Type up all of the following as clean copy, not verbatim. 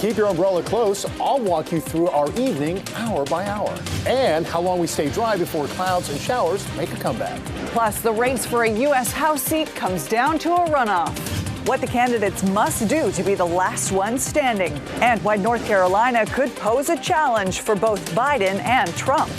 keep your umbrella close. I'll walk you through our evening hour by hour and how long we stay dry before clouds and showers make a comeback. Plus, the race for a U.S. House seat comes down to a runoff. What the candidates must do to be the last one standing, and why North Carolina could pose a challenge for both Biden and Trump.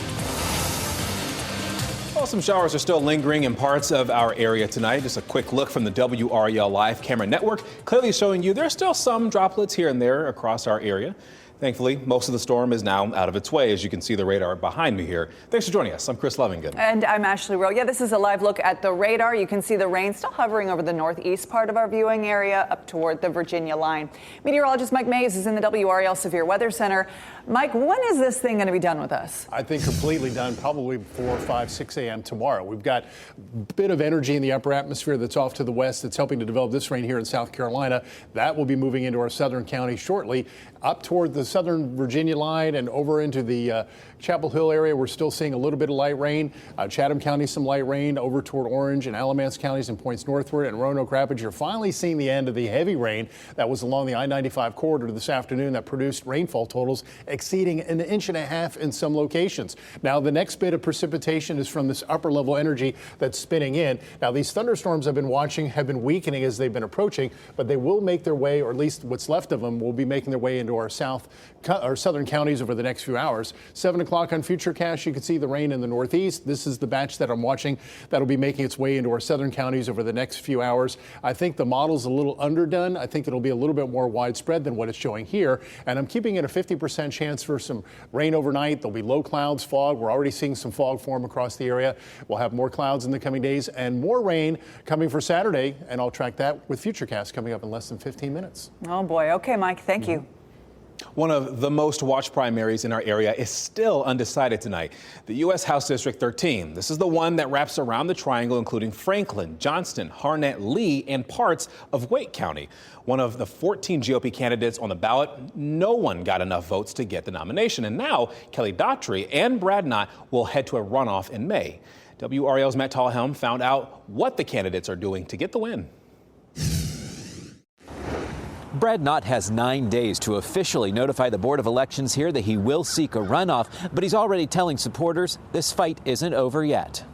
Well, some showers are still lingering in parts of our area tonight. Just a quick look from the WRAL live camera network, clearly showing you there's still some droplets here and there across our area. Thankfully, most of the storm is now out of its way. As you can see the radar behind me here. Thanks for joining us. I'm Chris Lovingen. And I'm Ashley Rowe. Yeah, this is a live look at the radar. You can see the rain still hovering over the northeast part of our viewing area up toward the Virginia line. Meteorologist Mike Mays is in the WRAL Severe Weather Center. Mike, when is this thing going to be done with us? I think completely done, probably 4, 5, 6 a.m. tomorrow. We've got a bit of energy in the upper atmosphere that's off to the west that's helping to develop this rain here in South Carolina. That will be moving into our southern county shortly, up toward the southern Virginia line and over into the Chapel Hill area. We're still seeing a little bit of light rain. Chatham County, some light rain over toward Orange and Alamance counties and points northward. And Roanoke Rapids, you're finally seeing the end of the heavy rain that was along the I-95 corridor this afternoon that produced rainfall totals exceeding 1.5 inches in some locations. Now, the next bit of precipitation is from this upper level energy that's spinning in. Now, these thunderstorms I've been watching have been weakening as they've been approaching, but they will make their way, or at least what's left of them will be making their way into our southern counties over the next few hours. 7 o'clock on Futurecast, you can see the rain in the northeast. This is the batch that I'm watching that'll be making its way into our southern counties over the next few hours. I think the model's a little underdone. I think it'll be a little bit more widespread than what it's showing here. And I'm keeping it a 50% chance for some rain overnight. There'll be low clouds, fog. We're already seeing some fog form across the area. We'll have more clouds in the coming days and more rain coming for Saturday. And I'll track that with Futurecast coming up in less than 15 minutes. Oh, boy. Okay, Mike. Thank you. One of the most watched primaries in our area is still undecided tonight. The U.S. House District 13. This is the one that wraps around the triangle, including Franklin, Johnston, Harnett, Lee, and parts of Wake County. One of the 14 GOP candidates on the ballot, no one got enough votes to get the nomination. And now Kelly Daughtry and Brad Knott will head to a runoff in May. WRAL's Matt Tallhelm found out what the candidates are doing to get the win. Brad Knott has 9 days to officially notify the Board of Elections here that he will seek a runoff, but he's already telling supporters this fight isn't over yet.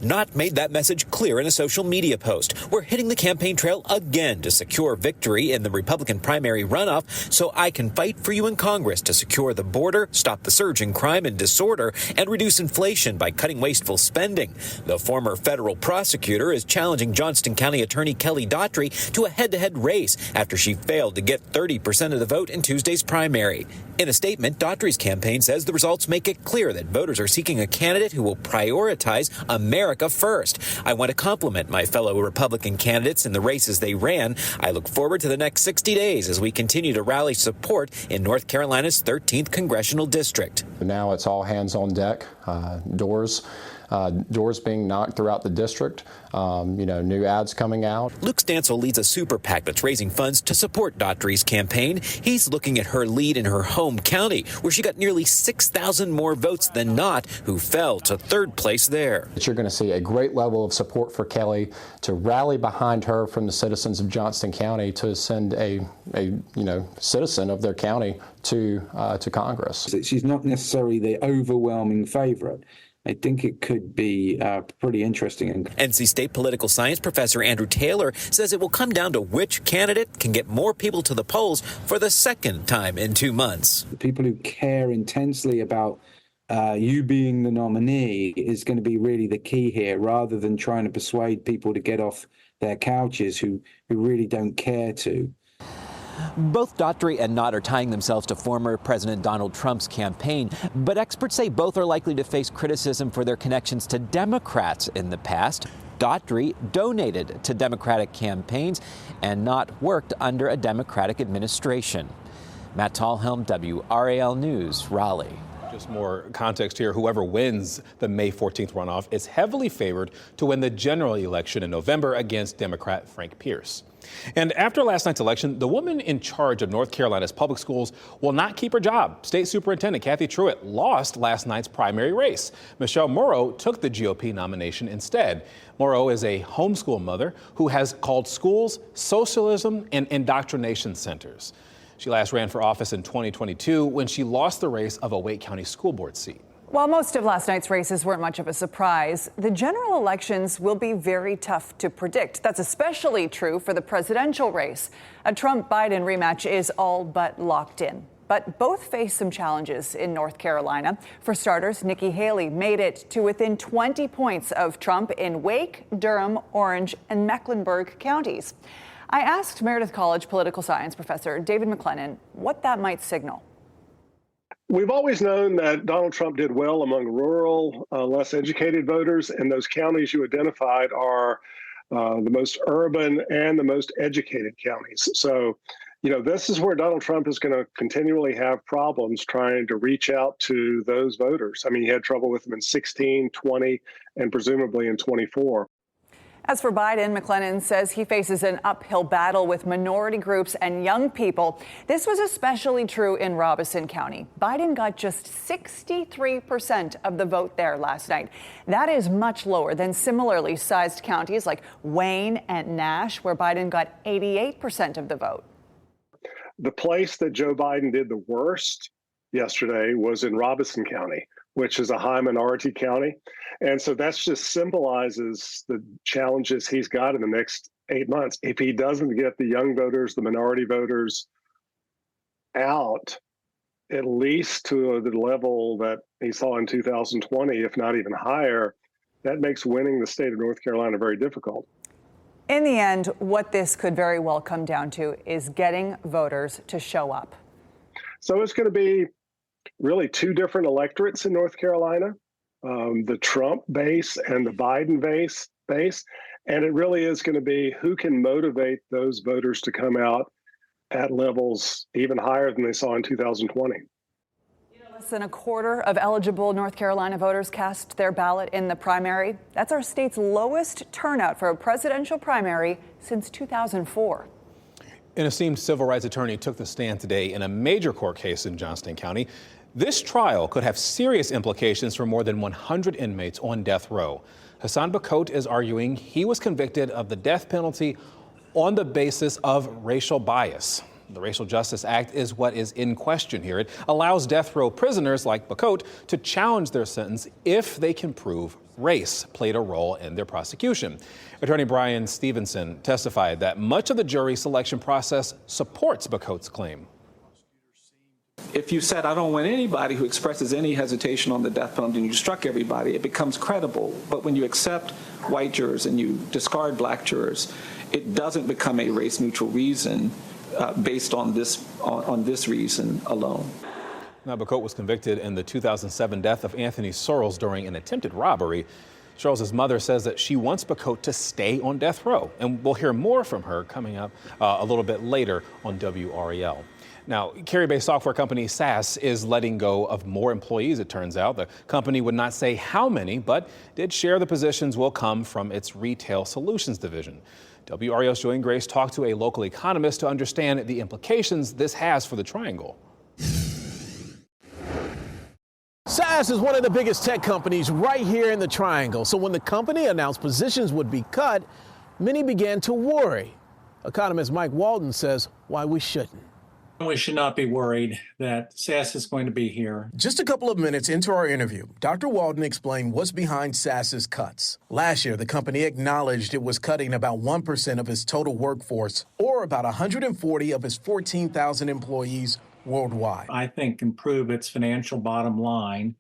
Knott made that message clear in a social media post. We're hitting the campaign trail again to secure victory in the Republican primary runoff so I can fight for you in Congress to secure the border, stop the surge in crime and disorder, and reduce inflation by cutting wasteful spending. The former federal prosecutor is challenging Johnston County Attorney Kelly Daughtry to a head-to-head race after she failed to get 30% of the vote in Tuesday's primary. In a statement, Daughtry's campaign says the results make it clear that voters are seeking a candidate who will prioritize America first. I want to compliment my fellow Republican candidates in the races they ran. I look forward to the next 60 days as we continue to rally support in North Carolina's 13th congressional district. Now it's all hands on deck, doors being knocked throughout the district, new ads coming out. Luke Stansel leads a super PAC that's raising funds to support Daughtry's campaign. He's looking at her lead in her home county, where she got nearly 6,000 more votes than Knott, who fell to third place there. You're going to see a great level of support for Kelly, to rally behind her from the citizens of Johnston County to send a citizen of their county to Congress. She's not necessarily the overwhelming favorite. I think it could be pretty interesting. NC State political science professor Andrew Taylor says it will come down to which candidate can get more people to the polls for the second time in 2 months. The people who care intensely about you being the nominee is going to be really the key here, rather than trying to persuade people to get off their couches who really don't care to. Both Daughtry and Knott are tying themselves to former President Donald Trump's campaign, but experts say both are likely to face criticism for their connections to Democrats in the past. Daughtry donated to Democratic campaigns, and Knott worked under a Democratic administration. Matt Tallhelm, WRAL News, Raleigh. Just more context here. Whoever wins the May 14th runoff is heavily favored to win the general election in November against Democrat Frank Pierce. And after last night's election, the woman in charge of North Carolina's public schools will not keep her job. State Superintendent Kathy Truitt lost last night's primary race. Michelle Morrow took the GOP nomination instead. Morrow is a homeschool mother who has called schools socialism and indoctrination centers. She last ran for office in 2022 when she lost the race of a Wake County School Board seat. While most of last night's races weren't much of a surprise, the general elections will be very tough to predict. That's especially true for the presidential race. A Trump-Biden rematch is all but locked in. But both face some challenges in North Carolina. For starters, Nikki Haley made it to within 20 points of Trump in Wake, Durham, Orange, and Mecklenburg counties. I asked Meredith College political science professor David McLennan what that might signal. We've always known that Donald Trump did well among rural, less educated voters, and those counties you identified are the most urban and the most educated counties. So, this is where Donald Trump is going to continually have problems trying to reach out to those voters. I mean, he had trouble with them in 16, 20, and presumably in 24. As for Biden, McLennan says he faces an uphill battle with minority groups and young people. This was especially true in Robeson County. Biden got just 63% of the vote there last night. That is much lower than similarly sized counties like Wayne and Nash, where Biden got 88% of the vote. The place that Joe Biden did the worst yesterday was in Robeson County, which is a high minority county. And so that just symbolizes the challenges he's got in the next 8 months. If he doesn't get the young voters, the minority voters out, at least to the level that he saw in 2020, if not even higher, that makes winning the state of North Carolina very difficult. In the end, what this could very well come down to is getting voters to show up. So it's going to be really two different electorates in North Carolina, the Trump base and the Biden base. And it really is going to be who can motivate those voters to come out at levels even higher than they saw in 2020. Less than a quarter of eligible North Carolina voters cast their ballot in the primary. That's our state's lowest turnout for a presidential primary since 2004. An esteemed civil rights attorney took the stand today in a major court case in Johnston County. This trial could have serious implications for more than 100 inmates on death row. Hassan Bacote is arguing he was convicted of the death penalty on the basis of racial bias. The Racial Justice Act is what is in question here. It allows death row prisoners like Bacote to challenge their sentence if they can prove race played a role in their prosecution. Attorney Brian Stevenson testified that much of the jury selection process supports Bacote's claim. If you said, I don't want anybody who expresses any hesitation on the death penalty, and you struck everybody, it becomes credible. But when you accept white jurors and you discard black jurors, it doesn't become a race-neutral reason based on this reason alone. Now, Bacote was convicted in the 2007 death of Anthony Searles during an attempted robbery. Searles' mother says that she wants Bacote to stay on death row, and we'll hear more from her coming up a little bit later on WRAL. Now, Cary-based software company SAS is letting go of more employees, it turns out. The company would not say how many, but did share the positions will come from its retail solutions division. WRAL's Joanne Grace talked to a local economist to understand the implications this has for the Triangle. SAS is one of the biggest tech companies right here in the Triangle. So when the company announced positions would be cut, many began to worry. Economist Mike Walden says why we shouldn't. We should not be worried that SAS is going to be here. Just a couple of minutes into our interview, Dr. Walden explained what's behind SAS's cuts. Last year, the company acknowledged it was cutting about 1% of its total workforce, or about 140 of its 14,000 employees worldwide. I think improve its financial bottom line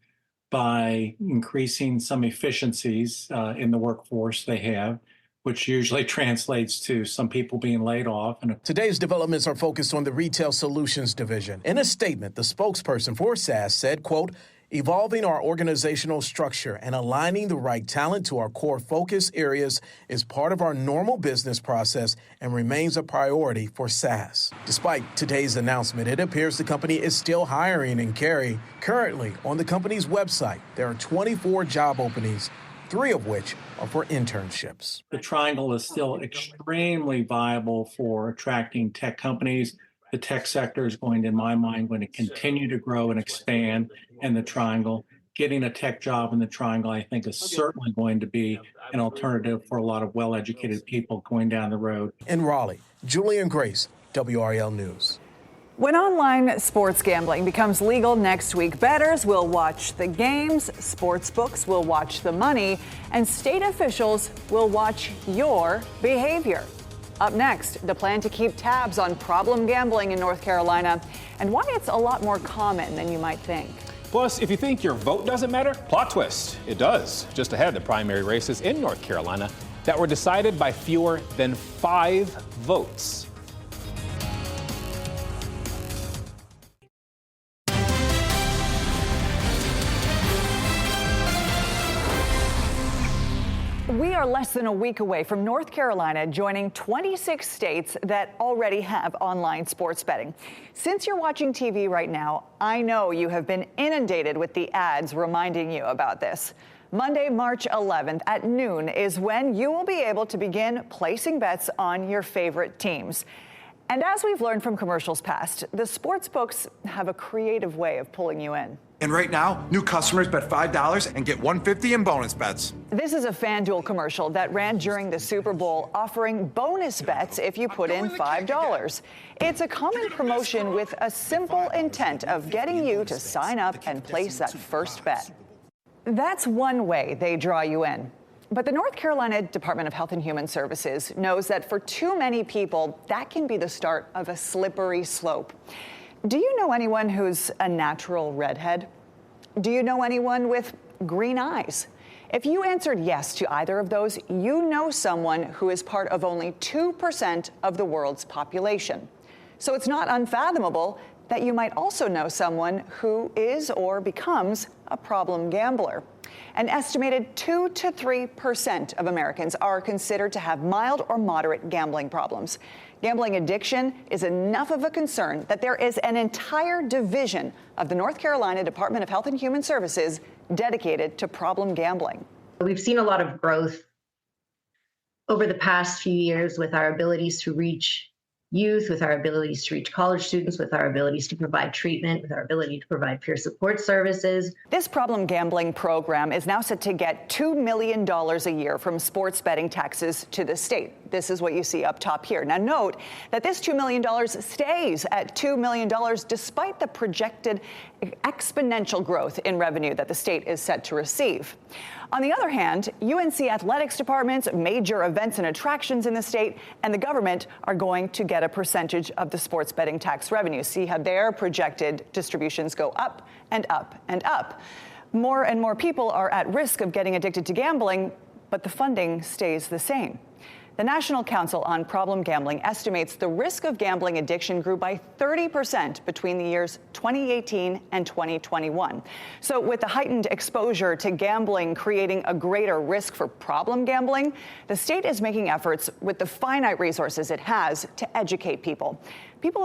by increasing some efficiencies in the workforce they have, which usually translates to some people being laid off. Today's developments are focused on the Retail Solutions Division. In a statement, the spokesperson for SAS said, quote, evolving our organizational structure and aligning the right talent to our core focus areas is part of our normal business process and remains a priority for SAS. Despite today's announcement, it appears the company is still hiring in Cary. Currently, on the company's website, there are 24 job openings, 3 of which are for internships. The Triangle is still extremely viable for attracting tech companies. The tech sector is going, in my mind, going to continue to grow and expand in the Triangle. Getting a tech job in the Triangle, I think, is certainly going to be an alternative for a lot of well-educated people going down the road. In Raleigh, Julian Grace, WRAL News. When online sports gambling becomes legal next week, bettors will watch the games, sports books will watch the money, and state officials will watch your behavior. Up next, the plan to keep tabs on problem gambling in North Carolina and why it's a lot more common than you might think. Plus, if you think your vote doesn't matter, plot twist, it does. Just ahead, the primary races in North Carolina that were decided by fewer than 5 votes. We are less than a week away from North Carolina joining 26 states that already have online sports betting. Since you're watching TV right now, I know you have been inundated with the ads reminding you about this. Monday, March 11th at noon is when you will be able to begin placing bets on your favorite teams. And as we've learned from commercials past, the sports books have a creative way of pulling you in. And right now, new customers bet $5 and get $150 in bonus bets. This is a FanDuel commercial that ran during the Super Bowl, offering bonus bets if you put in $5. It's a common promotion with a simple intent of getting you to sign up and place that first bet. That's one way they draw you in. But the North Carolina Department of Health and Human Services knows that for too many people, that can be the start of a slippery slope. Do you know anyone who's a natural redhead? Do you know anyone with green eyes? If you answered yes to either of those, you know someone who is part of only 2% of the world's population. So it's not unfathomable that you might also know someone who is or becomes a problem gambler. An estimated 2 to 3% of Americans are considered to have mild or moderate gambling problems. Gambling addiction is enough of a concern that there is an entire division of the North Carolina Department of Health and Human Services dedicated to problem gambling. We've seen a lot of growth over the past few years with our abilities to reach youth, with our abilities to reach college students, with our abilities to provide treatment, with our ability to provide peer support services. This problem gambling program is now set to get $2 million a year from sports betting taxes to the state. This is what you see up top here. Now note that this $2 million stays at $2 million despite the projected exponential growth in revenue that the state is set to receive. On the other hand, UNC athletics departments, major events and attractions in the state, and the government are going to get a percentage of the sports betting tax revenue. See how their projected distributions go up and up and up. More and more people are at risk of getting addicted to gambling, but the funding stays the same. The National Council on Problem Gambling estimates the risk of gambling addiction grew by 30% between the years 2018 and 2021. So with the heightened exposure to gambling creating a greater risk for problem gambling, the state is making efforts with the finite resources it has to educate people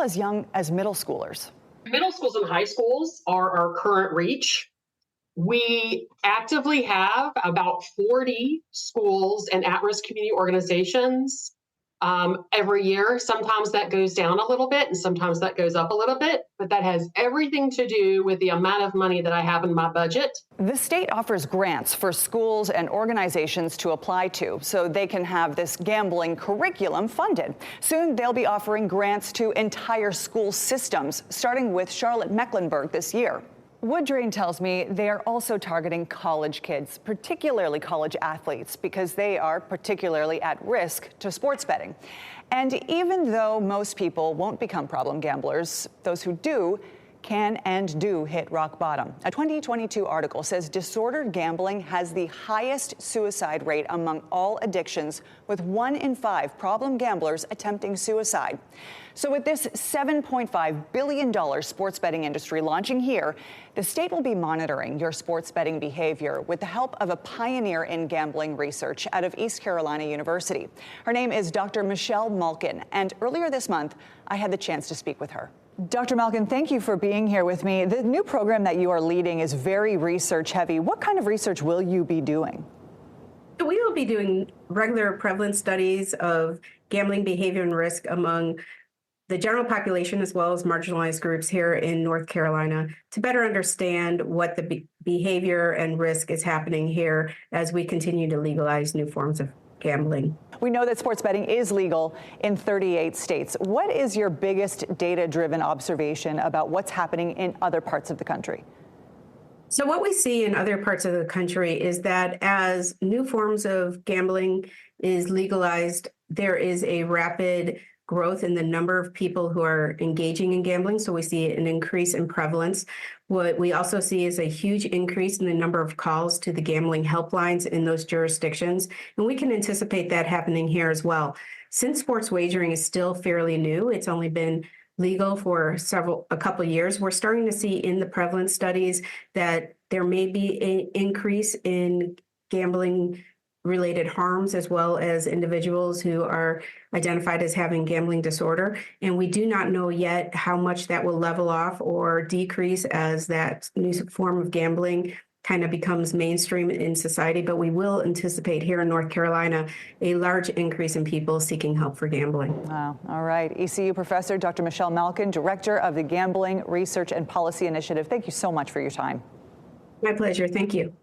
as young as middle schoolers. Middle schools and high schools are our current reach. We actively have about 40 schools and at-risk community organizations every year. Sometimes that goes down a little bit and sometimes that goes up a little bit, but that has everything to do with the amount of money that I have in my budget. The state offers grants for schools and organizations to apply to so they can have this gambling curriculum funded. Soon they'll be offering grants to entire school systems, starting with Charlotte-Mecklenburg this year. Wooddrain tells me they are also targeting college kids, particularly college athletes, because they are particularly at risk to sports betting. And even though most people won't become problem gamblers, those who do can and do hit rock bottom. A 2022 article says disordered gambling has the highest suicide rate among all addictions, with 1 in 5 problem gamblers attempting suicide. So with this $7.5 billion sports betting industry launching here, the state will be monitoring your sports betting behavior with the help of a pioneer in gambling research out of East Carolina University. Her name is Dr. Michelle Malkin, and earlier this month, I had the chance to speak with her. Dr. Malkin, thank you for being here with me. The new program that you are leading is very research heavy. What kind of research will you be doing? We will be doing regular prevalence studies of gambling behavior and risk among the general population as well as marginalized groups here in North Carolina to better understand what the behavior and risk is happening here as we continue to legalize new forms of gambling. We know that sports betting is legal in 38 states. What is your biggest data-driven observation about what's happening in other parts of the country? So what we see in other parts of the country is that as new forms of gambling is legalized, there is a rapid growth in the number of people who are engaging in gambling. So we see an increase in prevalence. What we also see is a huge increase in the number of calls to the gambling helplines in those jurisdictions. And we can anticipate that happening here as well. Since sports wagering is still fairly new, it's only been legal for a couple of years, we're starting to see in the prevalence studies that there may be an increase in gambling related harms, as well as individuals who are identified as having gambling disorder. And we do not know yet how much that will level off or decrease as that new form of gambling kind of becomes mainstream in society. But we will anticipate here in North Carolina a large increase in people seeking help for gambling. Wow. All right. ECU professor Dr. Michelle Malkin, director of the Gambling Research and Policy Initiative. Thank you so much for your time. My pleasure. Thank you.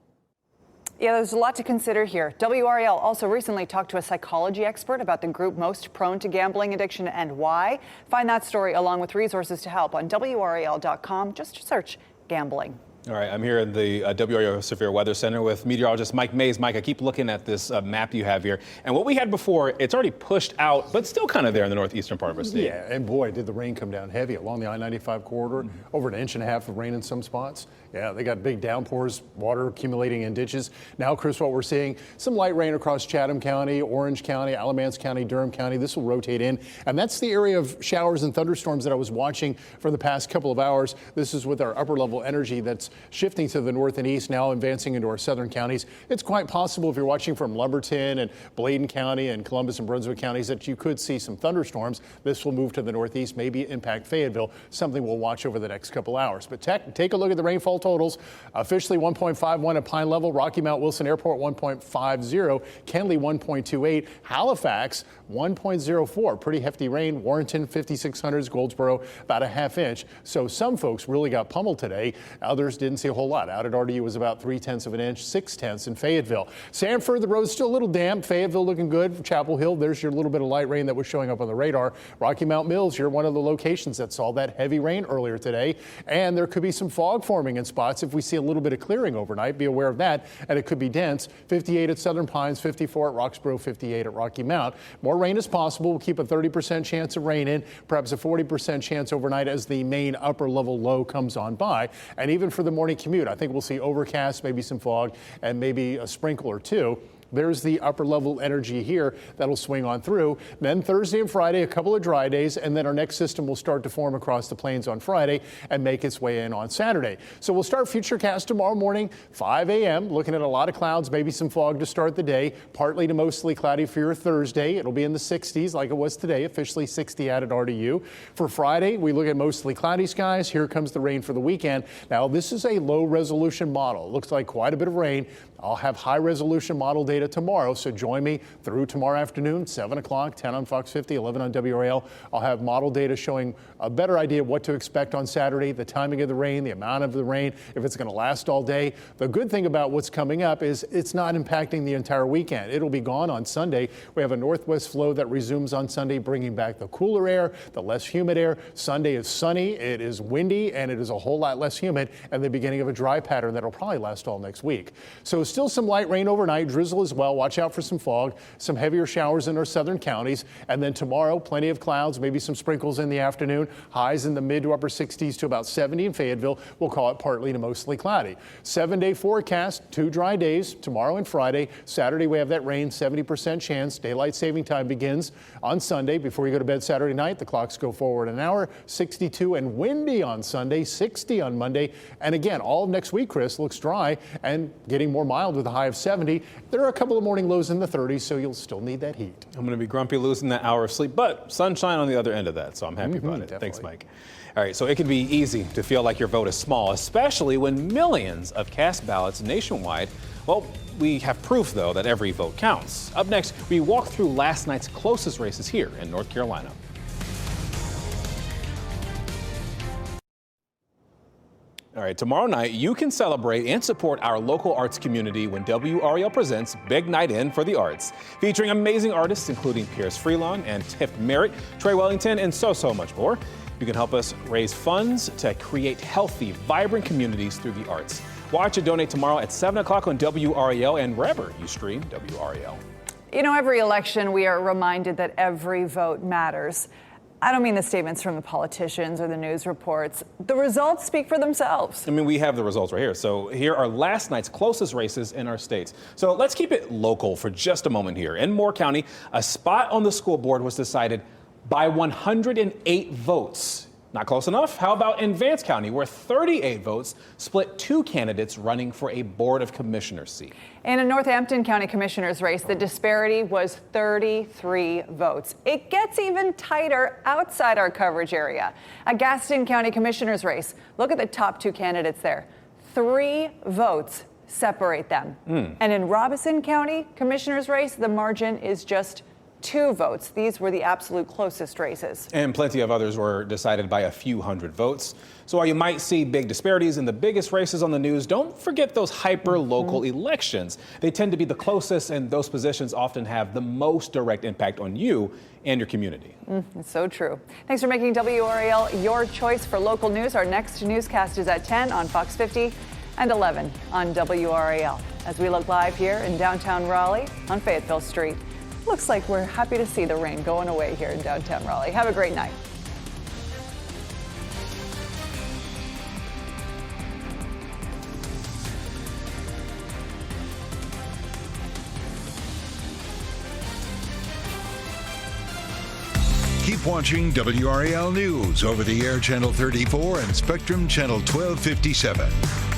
Yeah, there's a lot to consider here. WRAL also recently talked to a psychology expert about the group most prone to gambling addiction and why. Find that story along with resources to help on WRAL.com. Just search gambling. All right, I'm here in the WRAL Severe Weather Center with meteorologist Mike Mays. Mike, I keep looking at this map you have here. And what we had before, it's already pushed out, but still kind of there in the northeastern part of our state. Yeah, and boy, did the rain come down heavy along the I-95 corridor. Over 1.5 inches of rain in some spots. Yeah, they got big downpours, water accumulating in ditches. Now, Chris, what we're seeing, some light rain across Chatham County, Orange County, Alamance County, Durham County. This will rotate in. And that's the area of showers and thunderstorms that I was watching for the past couple of hours. This is with our upper level energy that's shifting to the north and east, now advancing into our southern counties. It's quite possible if you're watching from Lumberton and Bladen County and Columbus and Brunswick counties that you could see some thunderstorms. This will move to the northeast, maybe impact Fayetteville, something we'll watch over the next couple hours. But take a look at the rainfall totals. Officially 1.51 at Pine Level, Rocky Mount Wilson Airport 1.50, Kenly 1.28, Halifax 1.04. Pretty hefty rain. Warrenton 5600s, Goldsboro about 1/2 inch. So some folks really got pummeled today. Others didn't see a whole lot. Out at RDU was about 0.3 of an inch, 0.6 in Fayetteville. Sanford, the road's still a little damp. Fayetteville looking good. Chapel Hill, there's your little bit of light rain that was showing up on the radar. Rocky Mount Mills, you're one of the locations that saw that heavy rain earlier today. And there could be some fog forming in spots. If we see a little bit of clearing overnight, be aware of that. And it could be dense. 58 at Southern Pines, 54 at Roxborough, 58 at Rocky Mount. More rain is possible. We'll keep a 30% chance of rain in, perhaps a 40% chance overnight as the main upper level low comes on by. And even for the morning commute, I think we'll see overcast, maybe some fog, and maybe a sprinkle or two. There's the upper level energy here that'll swing on through. Then Thursday and Friday, a couple of dry days, and then our next system will start to form across the plains on Friday and make its way in on Saturday. So we'll start Futurecast tomorrow morning, 5 a.m., looking at a lot of clouds, maybe some fog to start the day, partly to mostly cloudy for your Thursday. It'll be in the 60s like it was today, officially 60 out at RDU. For Friday, we look at mostly cloudy skies. Here comes the rain for the weekend. Now, this is a low resolution model. It looks like quite a bit of rain. I'll have high resolution model data tomorrow, so join me through tomorrow afternoon, 7 o'clock, 10 on Fox 50, 11 on WRAL. I'll have model data showing a better idea of what to expect on Saturday, the timing of the rain, the amount of the rain, if it's going to last all day. The good thing about what's coming up is it's not impacting the entire weekend. It'll be gone on Sunday. We have a northwest flow that resumes on Sunday, bringing back the cooler air, the less humid air. Sunday is sunny, it is windy, and it is a whole lot less humid, and the beginning of a dry pattern that'll probably last all next week. So still some light rain overnight, drizzle as well. Watch out for some fog, some heavier showers in our southern counties. And then tomorrow, plenty of clouds, maybe some sprinkles in the afternoon. Highs in the mid to upper 60s to about 70 in Fayetteville. We'll call it partly to mostly cloudy. 7-day forecast, 2 dry days, tomorrow and Friday. Saturday, we have that rain, 70% chance. Daylight saving time begins on Sunday. Before you go to bed Saturday night, the clocks go forward an hour. 62 and windy on Sunday, 60 on Monday. And again, all of next week, Chris, looks dry and getting more mild with a high of 70. There are a couple of morning lows in the 30s, so you'll still need that heat. I'm going to be grumpy losing that hour of sleep, but sunshine on the other end of that, so I'm happy about it. Definitely. Thanks, Mike. All right, so it can be easy to feel like your vote is small, especially when millions of cast ballots nationwide. Well, we have proof, though, that every vote counts. Up next, we walk through last night's closest races here in North Carolina. All right, tomorrow night, you can celebrate and support our local arts community when WRAL presents Big Night In for the Arts, featuring amazing artists including Pierce Freelon and Tiff Merritt, Trey Wellington, and so much more. You can help us raise funds to create healthy, vibrant communities through the arts. Watch and donate tomorrow at 7 o'clock on WRAL and wherever you stream WRAL. You know, every election we are reminded that every vote matters. I don't mean the statements from the politicians or the news reports. The results speak for themselves. I mean, we have the results right here. So here are last night's closest races in our states. So let's keep it local for just a moment here. In Moore County, a spot on the school board was decided by 108 votes. Not close enough? How about in Vance County, where 38 votes split two candidates running for a Board of Commissioners seat? In a Northampton County Commissioner's race, the disparity was 33 votes. It gets even tighter outside our coverage area. A Gaston County Commissioner's race, look at the top two candidates there. 3 votes separate them. And in Robeson County Commissioner's race, the margin is just 2 votes. These were the absolute closest races. And plenty of others were decided by a few hundred votes. So while you might see big disparities in the biggest races on the news, don't forget those hyper-local elections. They tend to be the closest, and those positions often have the most direct impact on you and your community. It's so true. Thanks for making WRAL your choice for local news. Our next newscast is at 10 on Fox 50 and 11 on WRAL. As we look live here in downtown Raleigh on Fayetteville Street. Looks like we're happy to see the rain going away here in downtown Raleigh. Have a great night. Keep watching WRAL News over the air Channel 34 and Spectrum Channel 1257.